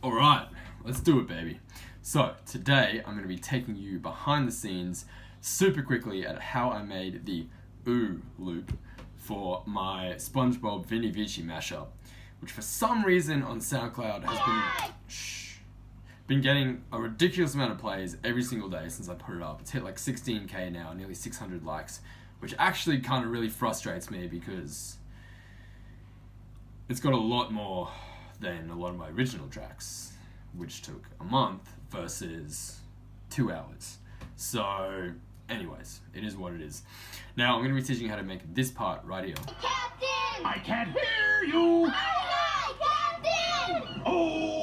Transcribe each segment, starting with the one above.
Alright, let's do it, baby. So, today I'm going to be taking you behind the scenes super quickly at how I made the ooh loop for my Spongebob Vini Vici mashup, which for some reason on SoundCloud has been getting a ridiculous amount of plays every single day since I put it up. It's hit like 16k now, nearly 600 likes, which actually kind of really frustrates me because it's got a lot more than a lot of my original tracks, which took a month versus 2 hours. So, anyways, it is what it is. Now, I'm going to be teaching you how to make this part right here. Captain! I can't hear you! Aye, Captain! Oh!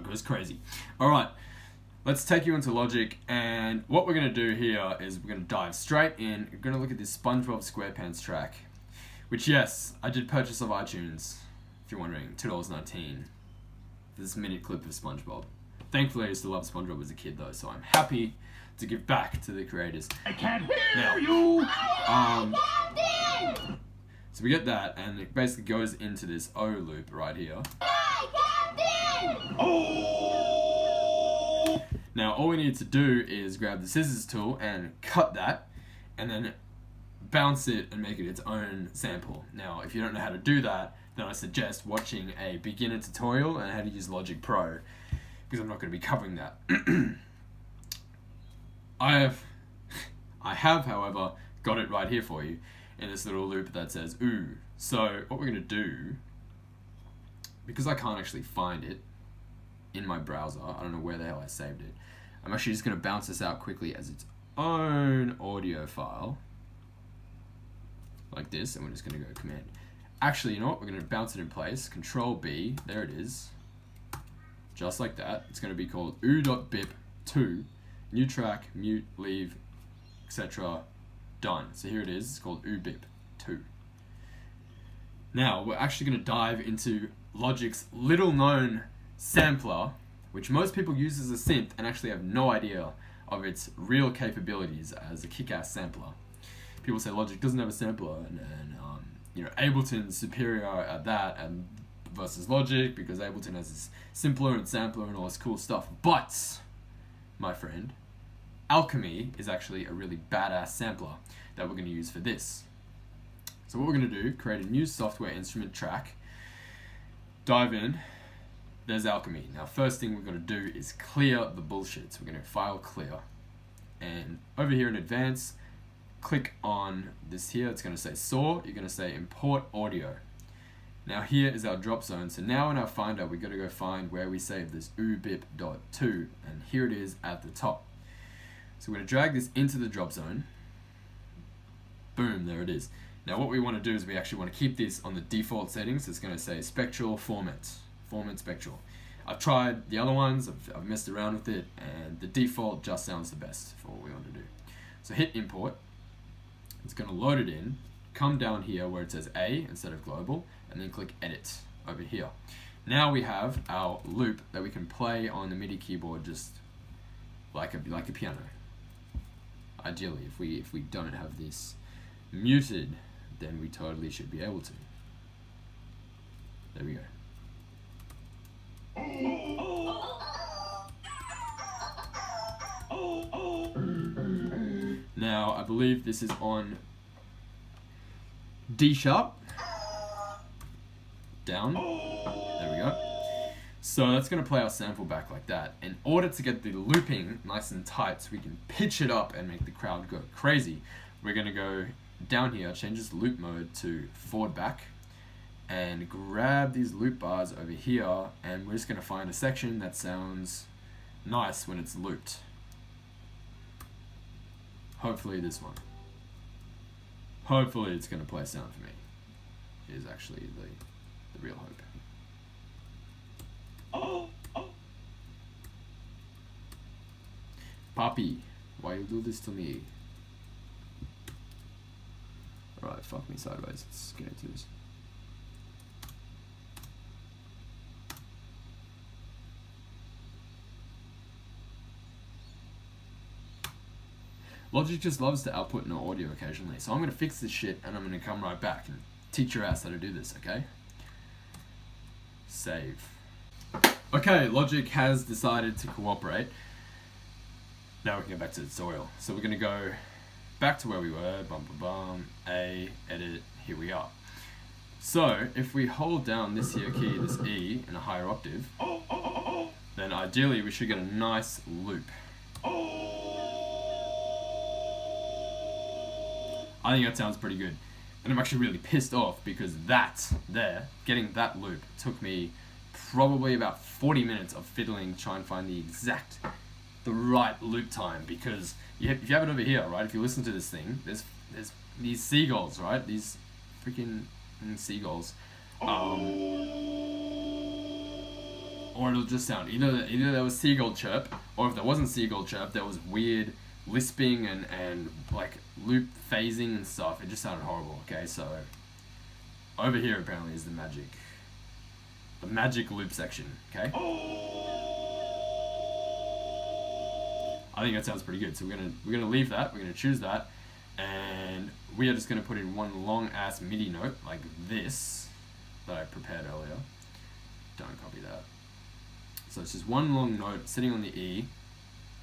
Goes crazy. Alright, let's take you into Logic, and what we're going to do here is we're going to dive straight in. We're going to look at this SpongeBob SquarePants track, which, yes, I did purchase off iTunes, if you're wondering, $2.19 for this minute clip of SpongeBob. Thankfully, I used to love SpongeBob as a kid, though, so I'm happy to give back to the creators. I can't hear you! So we get that, and it basically goes into this O loop right here. Oh! Now all we need to do is grab the scissors tool and cut that, and then bounce it and make it its own sample. Now if you don't know how to do that, then I suggest watching a beginner tutorial on how to use Logic Pro, because I'm not going to be covering that. I have, however, got it right here for you in this little loop that says ooh. So what we're going to do, because I can't actually find it in my browser, I don't know where the hell I saved it, I'm actually just going to bounce this out quickly as its own audio file, like this, and we're just going to go Command. Actually, you know what, we're going to bounce it in place, Control B, there it is, just like that. It's going to be called ooh.bip2, new track, mute, leave, etc. Done. So here it is, it's called ooh.bip2. Now, we're actually going to dive into Logic's little known sampler, which most people use as a synth and actually have no idea of its real capabilities as a kick-ass sampler. People say Logic doesn't have a sampler, and you know, Ableton's superior at that and versus Logic because Ableton has this simpler and sampler and all this cool stuff. But, my friend, Alchemy is actually a really badass sampler that we're going to use for this. So what we're going to do, create a new software instrument track, dive in, there's Alchemy. Now first thing we're going to do is clear the bullshit. So we're going to file clear, and over here in advanced, click on this here, it's going to say saw, you're going to say import audio. Now here is our drop zone, so now in our finder we've got to go find where we save this ooh.bip.2, and here it is at the top. So we're going to drag this into the drop zone, boom, there it is. Now what we want to do is we actually want to keep this on the default settings. It's going to say spectral format spectral. I've tried the other ones, I've messed around with it, and the default just sounds the best for what we want to do. So hit import, it's going to load it in, come down here where it says A instead of global, and then click edit over here. Now we have our loop that we can play on the MIDI keyboard just like a piano. Ideally, if we don't have this muted, then we totally should be able to. There we go. Now, I believe this is on D sharp. Down. There we go. So that's going to play our sample back like that. In order to get the looping nice and tight so we can pitch it up and make the crowd go crazy, we're going to go down here, change this loop mode to forward back, and grab these loop bars over here, and we're just going to find a section that sounds nice when it's looped. Hopefully this one. Hopefully it's going to play sound for me, is actually the real hope. Papi, why you do this to me? Right, fuck me sideways. Let's get into this. Logic just loves to output no audio occasionally, so I'm going to fix this shit and I'm going to come right back and teach your ass how to do this, okay? Save. Okay, Logic has decided to cooperate. Now we can go back to the tutorial. So we're going to go back to where we were, A, edit, here we are. So if we hold down this here key, this E, in a higher octave, then ideally we should get a nice loop. I think that sounds pretty good. And I'm actually really pissed off because getting that loop took me probably about 40 minutes of fiddling to try and find the right loop time, because if you have it over here, right, if you listen to this thing, there's these seagulls, right, these freaking seagulls, or it'll just sound, either there was seagull chirp, or if there wasn't seagull chirp, there was weird lisping and like loop phasing and stuff. It just sounded horrible. Okay, so over here apparently is the magic loop section. Okay, I think that sounds pretty good. So we're gonna leave that. We're gonna choose that, and we are just gonna put in one long ass MIDI note like this that I prepared earlier. Don't copy that. So it's just one long note sitting on the E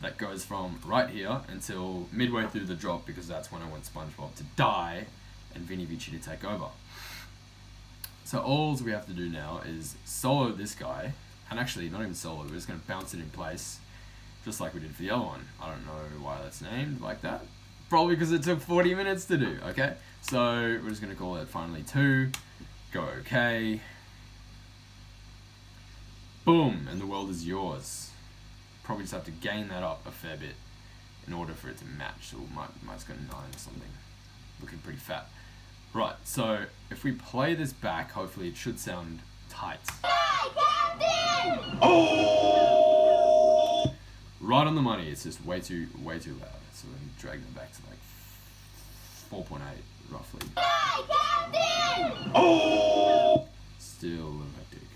that goes from right here until midway through the drop, because that's when I want Spongebob to die and Vini Vici to take over. So all we have to do now is solo this guy, and actually not even solo, we're just going to bounce it in place, just like we did for the other one. I don't know why that's named like that. Probably because it took 40 minutes to do, okay? So we're just going to call it finally 2, go okay. Boom, and the world is yours. Probably just have to gain that up a fair bit in order for it to match. So might just go 9 or something. Looking pretty fat. Right, so if we play this back, hopefully it should sound tight. Hey, Captain! Oh! Right on the money. It's just way too loud. So let me drag them back to like 4.8 roughly. Hey, Captain! Oh! Still a little hectic.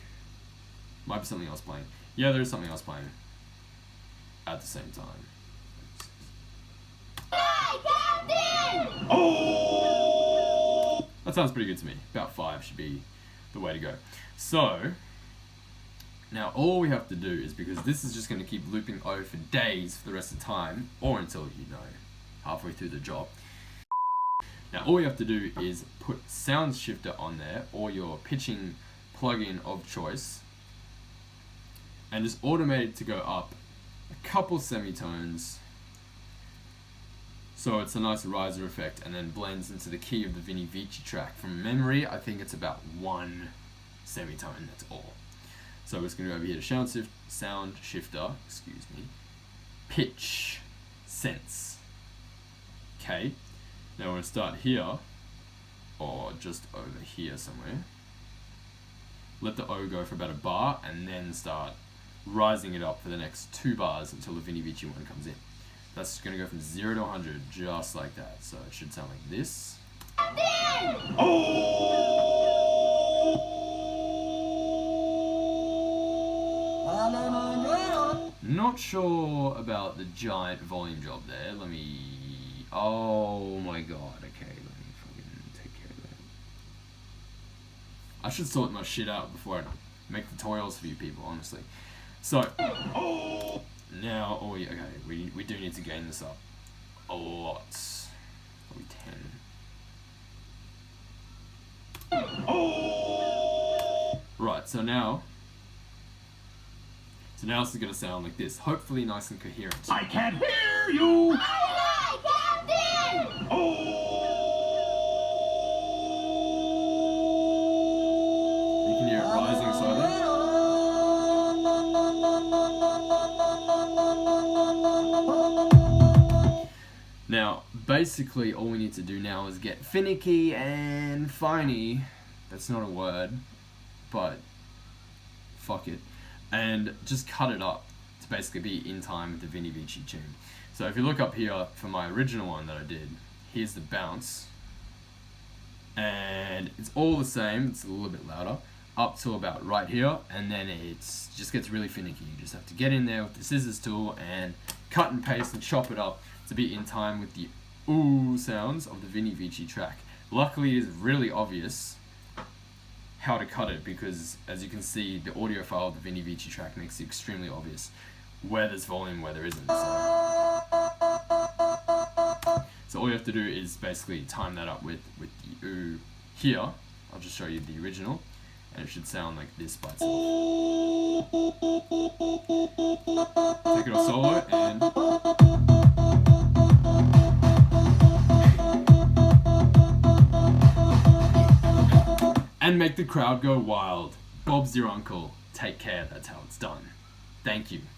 Might be something else playing. Yeah, there is something else playing at the same time. Hey, Captain! Oh! That sounds pretty good to me. About 5 should be the way to go. So now all we have to do is, because this is just going to keep looping over for days for the rest of the time, or until, halfway through the job. Now all we have to do is put sound shifter on there, or your pitching plugin of choice, and just automate it to go up a couple semitones, so it's a nice riser effect, and then blends into the key of the Vini Vici track. From memory, I think it's about 1 semitone, that's all. So we're just going to go over here to sound shifter, pitch, sense. Okay, now we're going to start here, or just over here somewhere. Let the O go for about a bar, and then start rising it up for the next 2 bars until the Vini Vici one comes in. That's going to go from 0 to 100, just like that. So it should sound like this. Oh! Not sure about the giant volume drop there. Oh my god, okay, let me fucking take care of that. I should sort my shit out before I make tutorials for you people, honestly. So, now, we do need to gain this up a lot. Probably 10. Right, so now this is going to sound like this. Hopefully nice and coherent. I can't hear you! Aye, Captain! Oh! You can hear it rising slowly. Now, basically all we need to do now is get finicky and finey. That's not a word, but fuck it. And just cut it up to basically be in time with the Vini Vici tune. So if you look up here for my original one that I did, here's the bounce. and it's all the same. It's a little bit louder up to about right here, and then it just gets really finicky. You just have to get in there with the scissors tool and cut and paste and chop it up to be in time with the ooh sounds of the Vini Vici track. Luckily, it is really obvious how to cut it, because as you can see, the audio file of the Vini Vici track makes it extremely obvious where there's volume, where there isn't. So all you have to do is basically time that up with the ooh here. I'll just show you the original, and it should sound like this by itself. Take it off solo and make the crowd go wild. Bob's your uncle. Take care, that's how it's done. Thank you.